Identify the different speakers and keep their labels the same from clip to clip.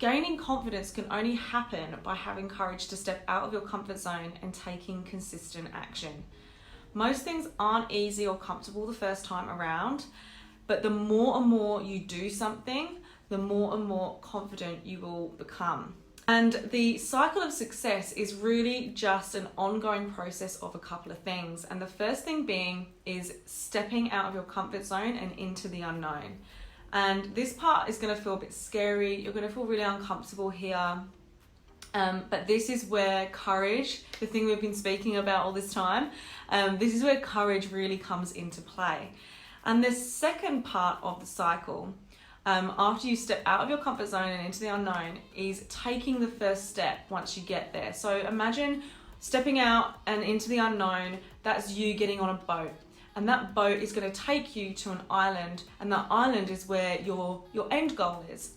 Speaker 1: gaining confidence can only happen by having courage to step out of your comfort zone and taking consistent action. Most things aren't easy or comfortable the first time around, but the more and more you do something, the more and more confident you will become. And the cycle of success is really just an ongoing process of a couple of things. And the first thing being is stepping out of your comfort zone and into the unknown. And this part is going to feel a bit scary. You're going to feel really uncomfortable here. But this is where courage, the thing we've been speaking about all this time, this is where courage really comes into play. And the second part of the cycle, after you step out of your comfort zone and into the unknown, is taking the first step once you get there. So imagine stepping out and into the unknown, that's you getting on a boat. And that boat is going to take you to an island, and that island is where your end goal is.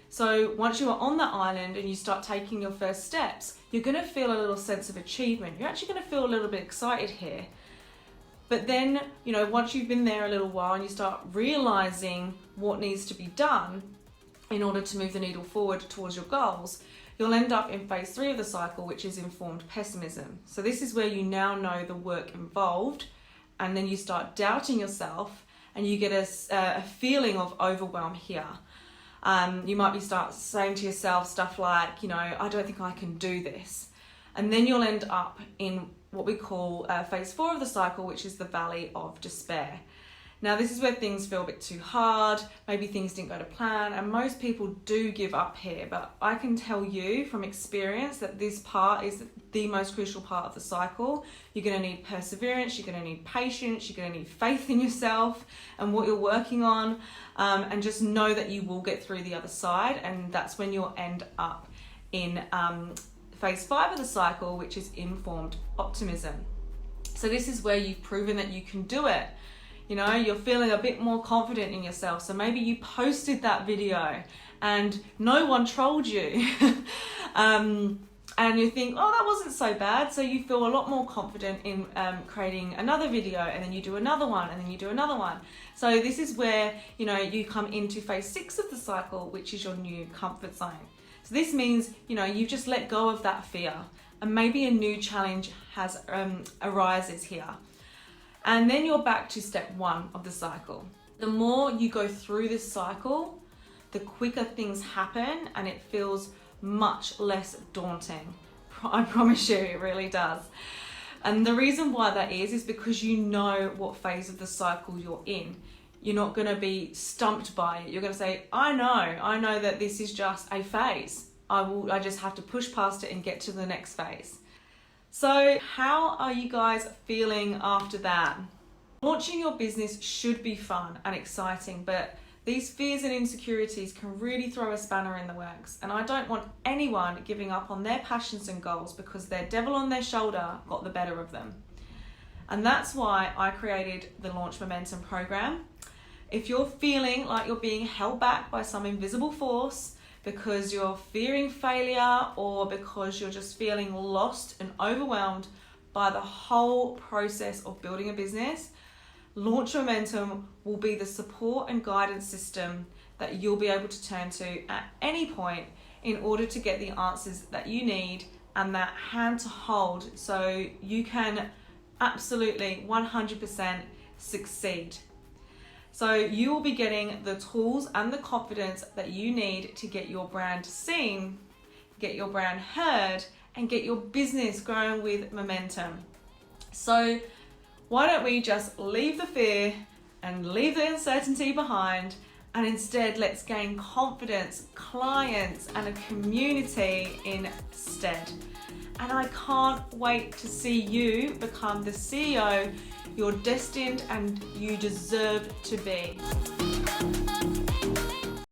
Speaker 1: So once you are on that island and you start taking your first steps, you're going to feel a little sense of achievement. You're actually going to feel a little bit excited here. But then, once you've been there a little while and you start realizing what needs to be done in order to move the needle forward towards your goals, you'll end up in phase 3 of the cycle, which is informed pessimism. So this is where you now know the work involved, and then you start doubting yourself and you get a feeling of overwhelm here. You might be start saying to yourself stuff like, I don't think I can do this. And then you'll end up in what we call phase 4 of the cycle, which is the valley of despair. Now, this is where things feel a bit too hard, maybe things didn't go to plan, and most people do give up here. But I can tell you from experience that this part is the most crucial part of the cycle. You're going to need perseverance, you're going to need patience, you're going to need faith in yourself and what you're working on, and just know that you will get through the other side, and that's when you'll end up in phase 5 of the cycle, which is informed optimism. So this is where you've proven that you can do it. You're feeling a bit more confident in yourself. So maybe you posted that video and no one trolled you. And you think, oh, that wasn't so bad. So you feel a lot more confident in creating another video, and then you do another one, and then you do another one. So this is where, you come into phase 6 of the cycle, which is your new comfort zone. So this means, you've just let go of that fear, and maybe a new challenge arises here. And then you're back to step 1 of the cycle. The more you go through this cycle, the quicker things happen, and it feels much less daunting. I promise you, it really does. And the reason why that is because you know what phase of the cycle you're in. You're not going to be stumped by it. You're going to say, I know that this is just a phase. I just have to push past it and get to the next phase. So how are you guys feeling after that? Launching your business should be fun and exciting, but these fears and insecurities can really throw a spanner in the works. And I don't want anyone giving up on their passions and goals because their devil on their shoulder got the better of them. And that's why I created the Launch Momentum program. If you're feeling like you're being held back by some invisible force, because you're fearing failure, or because you're just feeling lost and overwhelmed by the whole process of building a business, Launch Momentum will be the support and guidance system that you'll be able to turn to at any point in order to get the answers that you need and that hand to hold so you can absolutely 100% succeed. So you will be getting the tools and the confidence that you need to get your brand seen, get your brand heard, and get your business growing with momentum. So why don't we just leave the fear and leave the uncertainty behind, and instead let's gain confidence, clients, and a community instead. And I can't wait to see you become the CEO you're destined and you deserve to be.